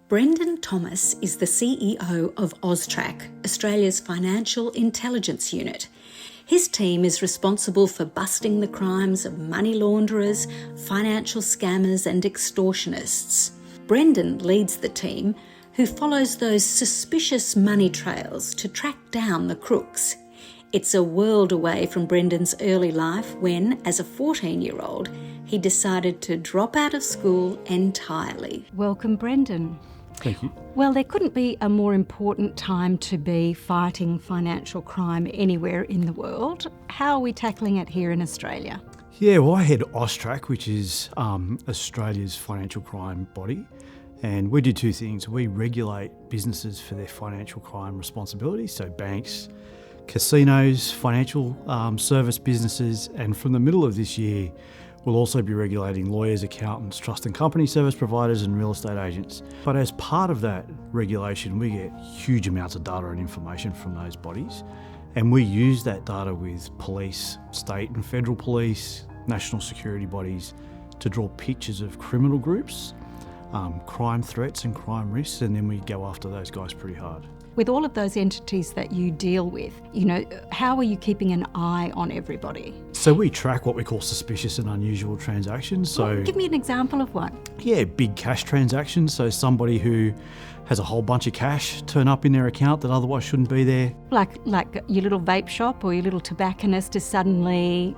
Brendan Thomas is the CEO of Austrac, Australia's financial intelligence unit. His team is responsible for busting the crimes of money launderers, financial scammers and extortionists. Brendan leads the team who follows those suspicious money trails to track down the crooks. It's a world away from Brendan's early life when, as a 14-year-old, he decided to drop out of school entirely. Welcome, Brendan. Thank you. Well, there couldn't be a more important time to be fighting financial crime anywhere in the world. How are we tackling it here in Australia? Yeah, well, I head Austrac, which is Australia's financial crime body. And we do two things. We regulate businesses for their financial crime responsibilities, so banks, casinos, financial service businesses, and from the middle of this year, we'll also be regulating lawyers, accountants, trust and company service providers and real estate agents. But as part of that regulation, we get huge amounts of data and information from those bodies. And we use that data with police, state and federal police, national security bodies to draw pictures of criminal groups, crime threats and crime risks, and then we go after those guys pretty hard. With all of those entities that you deal with, how are you keeping an eye on everybody? So we track what we call suspicious and unusual transactions. So give me an example of one. Yeah, big cash transactions. So somebody who has a whole bunch of cash turn up in their account that otherwise shouldn't be there. Like your little vape shop or your little tobacconist is suddenly...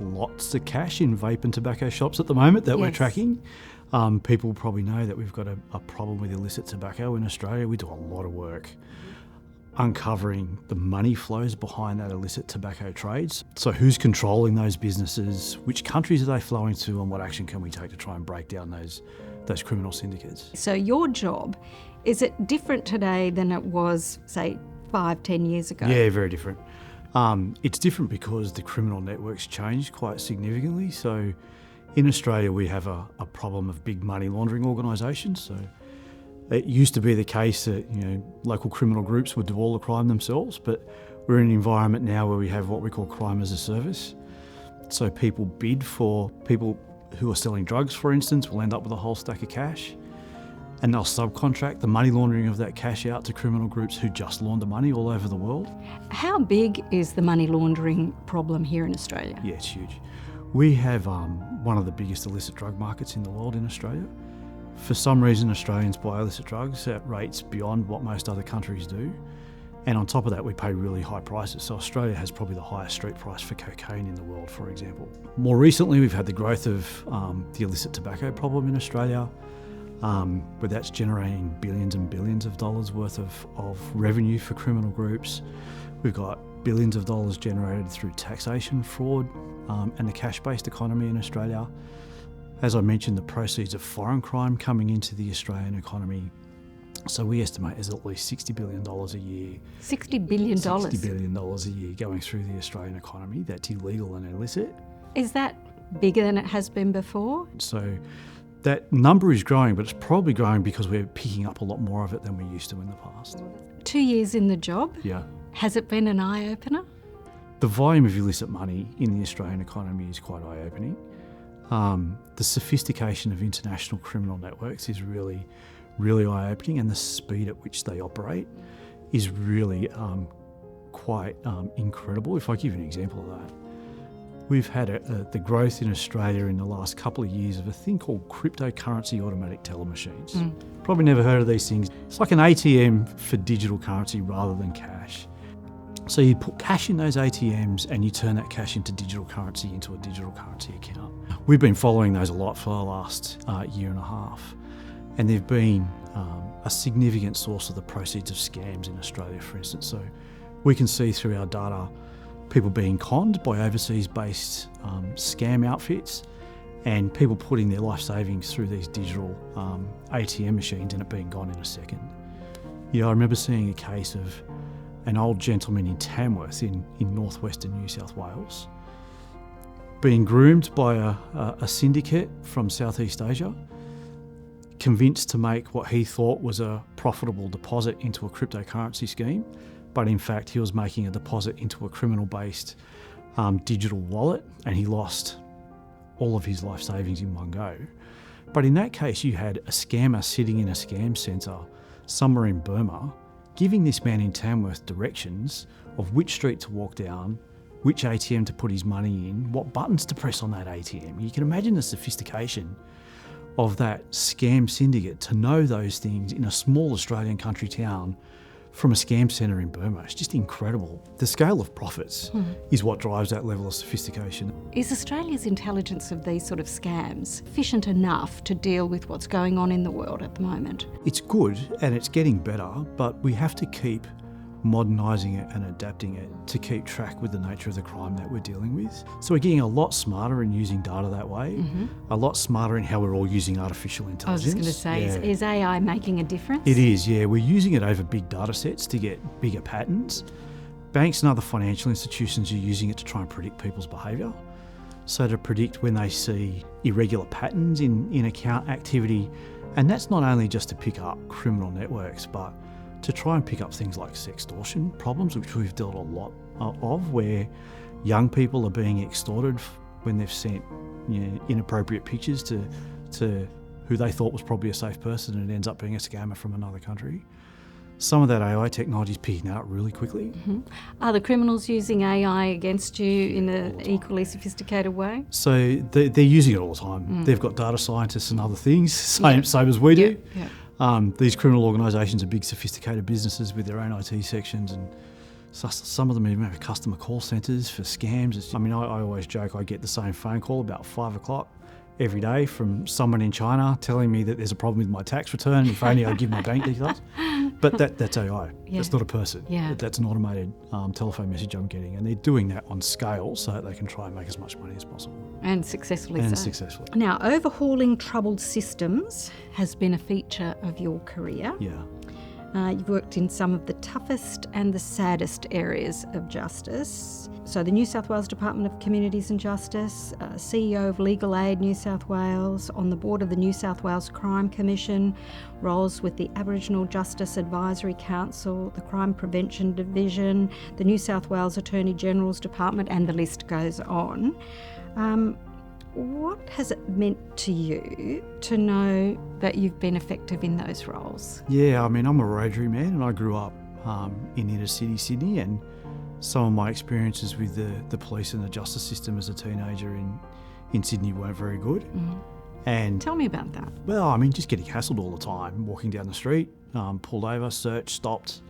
Lots of cash in vape and tobacco shops at the moment that we're tracking. People probably know that we've got a problem with illicit tobacco in Australia. We do a lot of work uncovering the money flows behind that illicit tobacco trades. So who's controlling those businesses, which countries are they flowing to, and what action can we take to try and break down those criminal syndicates? So your job, is it different today than it was, say, 5-10 years ago? Yeah, very different. It's different because the criminal networks changed quite significantly. So in Australia, we have a problem of big money laundering organisations. So it used to be the case that local criminal groups would do all the crime themselves, but we're in an environment now where we have what we call crime as a service. So people bid for people who are selling drugs, for instance, will end up with a whole stack of cash, and they'll subcontract the money laundering of that cash out to criminal groups who just launder money all over the world. How big is the money laundering problem here in Australia? Yeah, it's huge. We have one of the biggest illicit drug markets in the world in Australia. For some reason, Australians buy illicit drugs at rates beyond what most other countries do. And on top of that, we pay really high prices. So Australia has probably the highest street price for cocaine in the world, for example. More recently, we've had the growth of the illicit tobacco problem in Australia, where that's generating billions and billions of dollars worth of revenue for criminal groups. We've got billions of dollars generated through taxation fraud and the cash-based economy in Australia. As I mentioned, the proceeds of foreign crime coming into the Australian economy. So we estimate there's at least $60 billion a year. $60 billion? $60 billion a year going through the Australian economy that's illegal and illicit. Is that bigger than it has been before? So that number is growing, but it's probably growing because we're picking up a lot more of it than we used to in the past. 2 years in the job? Yeah. Has it been an eye-opener? The volume of illicit money in the Australian economy is quite eye-opening. The sophistication of international criminal networks is really, really eye-opening, and the speed at which they operate is really quite incredible. If I give you an example of that, we've had the growth in Australia in the last couple of years of a thing called cryptocurrency automatic teller machines. Probably never heard of these things. It's like an ATM for digital currency rather than cash. So you put cash in those ATMs and you turn that cash into digital currency into a digital currency account. We've been following those a lot for the last year and a half, and they've been a significant source of the proceeds of scams in Australia, for instance. So we can see through our data people being conned by overseas-based scam outfits, and people putting their life savings through these digital ATM machines and it being gone in a second. Yeah, I remember seeing a case of an old gentleman in Tamworth in northwestern New South Wales being groomed by a syndicate from Southeast Asia, convinced to make what he thought was a profitable deposit into a cryptocurrency scheme, but in fact he was making a deposit into a criminal-based digital wallet, and he lost all of his life savings in one go. But in that case, you had a scammer sitting in a scam centre somewhere in Burma, giving this man in Tamworth directions of which street to walk down, which ATM to put his money in, what buttons to press on that ATM. You can imagine the sophistication of that scam syndicate to know those things in a small Australian country town from a scam centre in Burma. It's just incredible. The scale of profits is what drives that level of sophistication. Is Australia's intelligence of these sort of scams efficient enough to deal with what's going on in the world at the moment? It's good and it's getting better, but we have to keep modernising it and adapting it to keep track with the nature of the crime that we're dealing with. So we're getting a lot smarter in using data that way, a lot smarter in how we're all using artificial intelligence. I was just going to say, is AI making a difference? It is, yeah. We're using it over big data sets to get bigger patterns. Banks and other financial institutions are using it to try and predict people's behaviour. So to predict when they see irregular patterns in account activity. And that's not only just to pick up criminal networks, but to try and pick up things like sextortion problems, which we've dealt a lot of, where young people are being extorted when they've sent inappropriate pictures to who they thought was probably a safe person, and it ends up being a scammer from another country. Some of that AI technology is picking out really quickly. Are the criminals using AI against you in an equally sophisticated way? So they're using it all the time. They've got data scientists and other things, same as we do. These criminal organisations are big, sophisticated businesses with their own IT sections, and some of them even have customer call centres for scams. I always joke I get the same phone call about 5 o'clock every day from someone in China telling me that there's a problem with my tax return, if only I give my bank details. But that's AI. That's not a person. That's an automated telephone message I'm getting, and they're doing that on scale so that they can try and make as much money as possible. And successfully Successfully. Now, overhauling troubled systems has been a feature of your career. You've worked in some of the toughest and the saddest areas of justice. So the New South Wales Department of Communities and Justice, CEO of Legal Aid New South Wales, on the board of the New South Wales Crime Commission, roles with the Aboriginal Justice Advisory Council, the Crime Prevention Division, the New South Wales Attorney General's Department, and the list goes on. What has it meant to you to know that you've been effective in those roles? Yeah, I'm a Wiradjuri man, and I grew up in inner city Sydney, and some of my experiences with the police and the justice system as a teenager in Sydney weren't very good. And tell me about that. Well, just getting hassled all the time, walking down the street, pulled over, searched, stopped,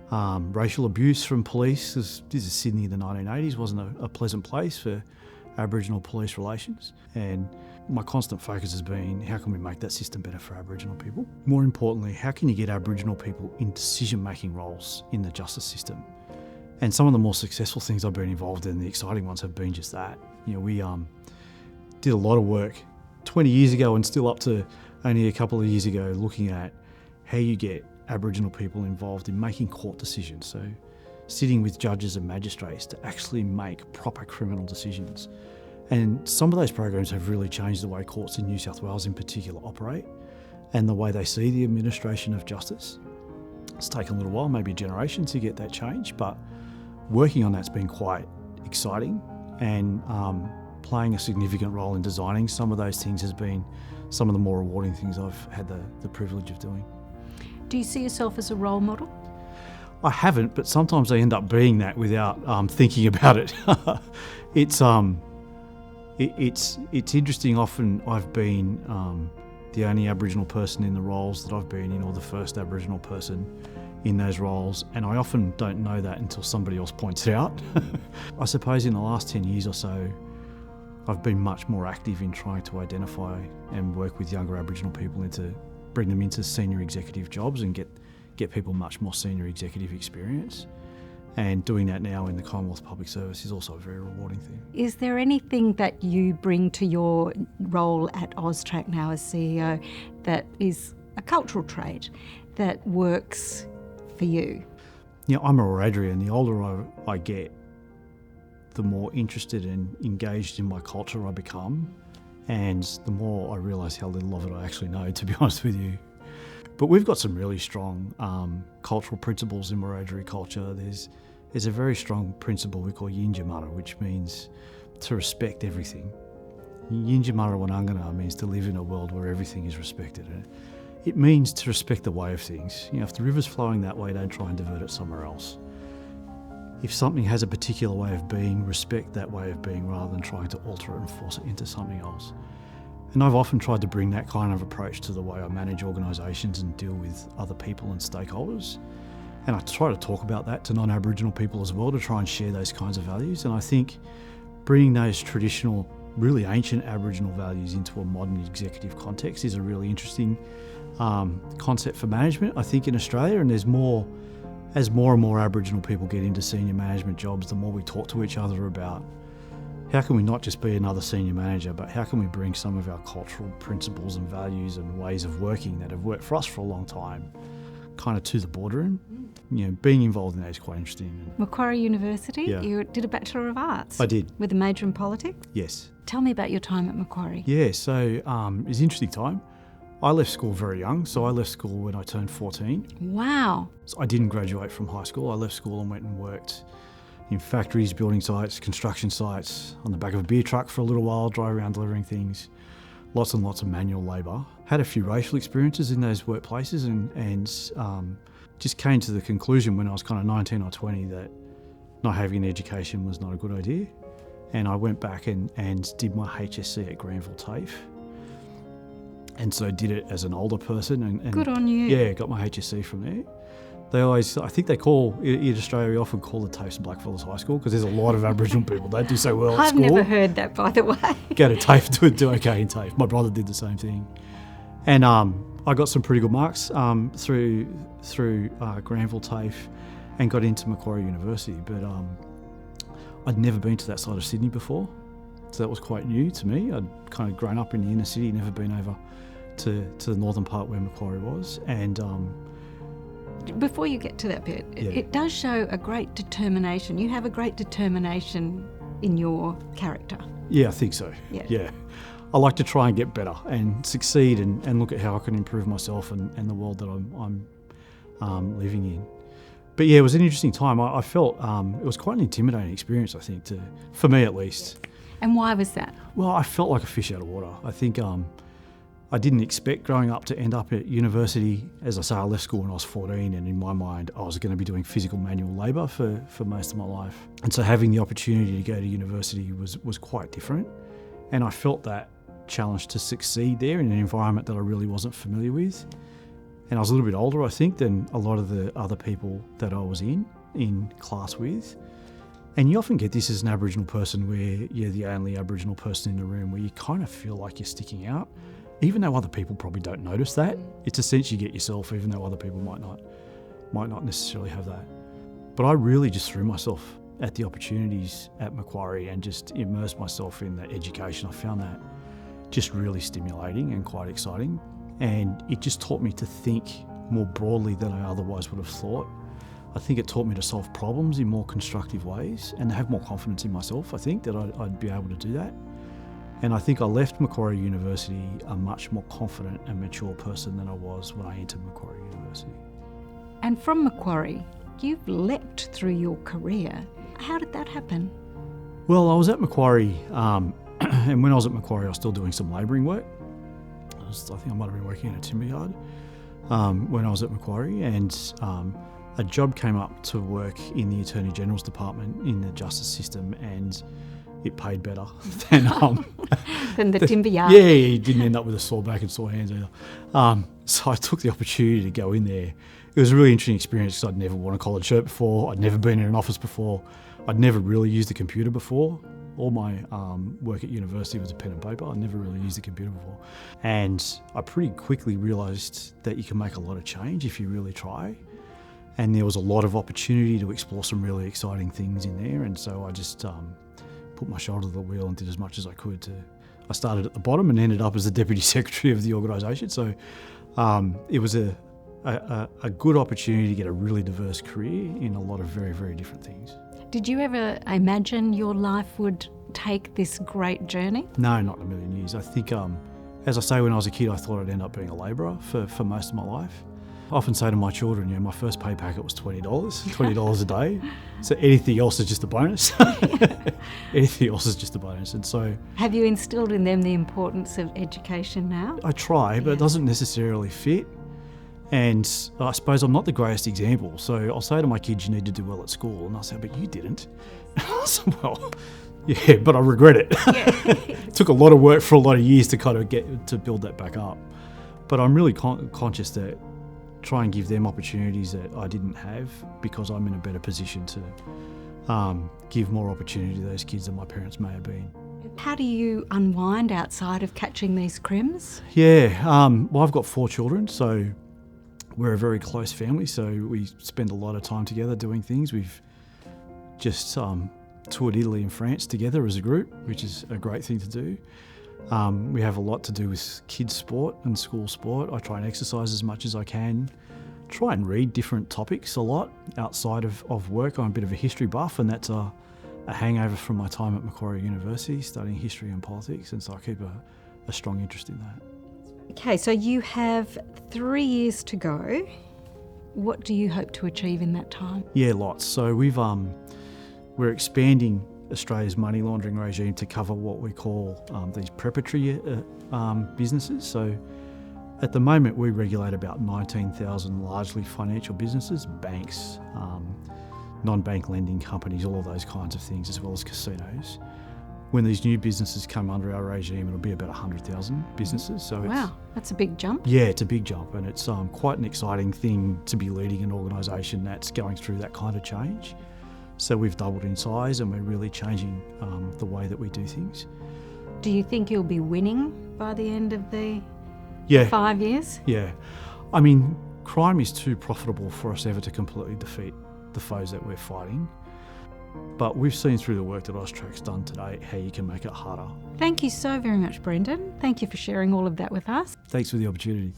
racial abuse from police. This is Sydney in the 1980s, wasn't a pleasant place for Aboriginal police relations, and my constant focus has been how can we make that system better for Aboriginal people? More importantly, how can you get Aboriginal people in decision-making roles in the justice system? And some of the more successful things I've been involved in, the exciting ones, have been just that. We did a lot of work 20 years ago and still up to only a couple of years ago looking at how you get Aboriginal people involved in making court decisions. So sitting with judges and magistrates to actually make proper criminal decisions. And some of those programs have really changed the way courts in New South Wales in particular operate and the way they see the administration of justice. It's taken a little while, maybe a generation, to get that change, but working on that's been quite exciting, and playing a significant role in designing some of those things has been some of the more rewarding things I've had the privilege of doing. Do you see yourself as a role model? I haven't, but sometimes I end up being that without thinking about it. It's interesting. Often I've been the only Aboriginal person in the roles that I've been in, or the first Aboriginal person in those roles, and I often don't know that until somebody else points it out. I suppose in the last 10 years or so, I've been much more active in trying to identify and work with younger Aboriginal people bring them into senior executive jobs and get people much more senior executive experience. And doing that now in the Commonwealth Public Service is also a very rewarding thing. Is there anything that you bring to your role at Austrac now as CEO that is a cultural trait that works for you? I'm a Wiradjuri, and the older I get, the more interested and engaged in my culture I become, And the more I realise how little of it I actually know, to be honest with you. But we've got some really strong cultural principles in Wiradjuri culture. There's a very strong principle we call Yinjamara, which means to respect everything. Yinjamara Wanangana means to live in a world where everything is respected. And it means to respect the way of things. You know, if the river's flowing that way, don't try and divert it somewhere else. If something has a particular way of being, respect that way of being rather than trying to alter it and force it into something else. And I've often tried to bring that kind of approach to the way I manage organisations and deal with other people and stakeholders. And I try to talk about that to non-Aboriginal people as well, to try and share those kinds of values. And I think bringing those traditional, really ancient Aboriginal values into a modern executive context is a really interesting concept for management, I think, in Australia. And as more and more Aboriginal people get into senior management jobs, the more we talk to each other about how can we not just be another senior manager, but how can we bring some of our cultural principles and values and ways of working that have worked for us for a long time kind of to the boardroom. You know, being involved in that is quite interesting. Macquarie University, Yeah. You did a Bachelor of Arts. I did. With a major in politics? Yes. Tell me about your time at Macquarie. Yeah, so it was an interesting time. I left school very young, so I left school when I turned 14. Wow. So I didn't graduate from high school. I left school and went and worked in factories, building sites, construction sites, on the back of a beer truck for a little while, drive around delivering things, lots and lots of manual labour. Had a few racial experiences in those workplaces and just came to the conclusion when I was kind of 19 or 20 that not having an education was not a good idea. And I went back and did my HSC at Granville TAFE. And so did it as an older person. And good on you. Yeah, got my HSC from there. They always, I think they call, in Australia, we often call the TAFE Blackfellas High School because there's a lot of Aboriginal people that do so well at school. I've never heard that, by the way. Go to TAFE, do okay in TAFE. My brother did the same thing. And I got some pretty good marks through Granville TAFE and got into Macquarie University. But I'd never been to that side of Sydney before. So that was quite new to me. I'd kind of grown up in the inner city, never been over to the northern part where Macquarie was. And before you get to that bit, it does show a great determination. You have a great determination in your character. Yeah, I think so. Yeah. I like to try and get better and succeed and look at how I can improve myself and the world that I'm living in. But yeah, it was an interesting time. I felt it was quite an intimidating experience, I think, for me at least. And why was that? Well, I felt like a fish out of water. I think I didn't expect growing up to end up at university. As I say, I left school when I was 14, and in my mind, I was going to be doing physical manual labour for most of my life. And so having the opportunity to go to university was quite different. And I felt that challenge to succeed there in an environment that I really wasn't familiar with. And I was a little bit older, I think, than a lot of the other people that I was in class with. And you often get this as an Aboriginal person where you're the only Aboriginal person in the room, where you kind of feel like you're sticking out, even though other people probably don't notice that. It's a sense you get yourself, even though other people might not necessarily have that. But I really just threw myself at the opportunities at Macquarie and just immersed myself in the education. I found that just really stimulating and quite exciting. And it just taught me to think more broadly than I otherwise would have thought. I think it taught me to solve problems in more constructive ways and to have more confidence in myself, I think, that I'd be able to do that. And I think I left Macquarie University a much more confident and mature person than I was when I entered Macquarie University. And from Macquarie, you've leapt through your career. How did that happen? Well, I was at Macquarie, and when I was at Macquarie, I was still doing some labouring work. I think I might have been working in a timber yard when I was at Macquarie, and a job came up to work in the Attorney General's department in the justice system, and it paid better than the timber yard. Yeah, you didn't end up with a sore back and sore hands either. So I took the opportunity to go in there. It was a really interesting experience because I'd never worn a collared shirt before. I'd never been in an office before. I'd never really used a computer before. All my work at university was a pen and paper. I'd never really used a computer before. And I pretty quickly realised that you can make a lot of change if you really try. And there was a lot of opportunity to explore some really exciting things in there. And so I just put my shoulder to the wheel and did as much as I could. I started at the bottom and ended up as the Deputy Secretary of the organisation. So it was a good opportunity to get a really diverse career in a lot of very, very different things. Did you ever imagine your life would take this great journey? No, not in a million years. I think, as I say, when I was a kid, I thought I'd end up being a labourer for most of my life. I often say to my children, my first pay packet was $20 a day. So anything else is just a bonus. Anything else is just a bonus. And so, have you instilled in them the importance of education now? I try, but it doesn't necessarily fit. And I suppose I'm not the greatest example. So I'll say to my kids, you need to do well at school. And I'll say, but you didn't. So, well, yeah, but I regret it. It took a lot of work for a lot of years to kind of get to build that back up. But I'm really conscious that try and give them opportunities that I didn't have, because I'm in a better position to give more opportunity to those kids than my parents may have been. How do you unwind outside of catching these crims? Yeah, well, I've got 4 children, so we're a very close family, so we spend a lot of time together doing things. We've just toured Italy and France together as a group, which is a great thing to do. We have a lot to do with kids' sport and school sport. I try and exercise as much as I can. Try and read different topics a lot outside of work. I'm a bit of a history buff, and that's a hangover from my time at Macquarie University studying history and politics, and so I keep a strong interest in that. Okay, so you have 3 years to go. What do you hope to achieve in that time? Yeah, lots. So we're expanding Australia's money laundering regime to cover what we call these preparatory businesses. So at the moment we regulate about 19,000 largely financial businesses, banks, non-bank lending companies, all of those kinds of things, as well as casinos. When these new businesses come under our regime, it'll be about 100,000 businesses. So wow, that's a big jump. Yeah, it's a big jump, and it's quite an exciting thing to be leading an organisation that's going through that kind of change. So we've doubled in size, and we're really changing the way that we do things. Do you think you'll be winning by the end of the 5 years? Yeah. I mean, crime is too profitable for us ever to completely defeat the foes that we're fighting. But we've seen through the work that Austrac's done today how you can make it harder. Thank you so very much, Brendan. Thank you for sharing all of that with us. Thanks for the opportunity.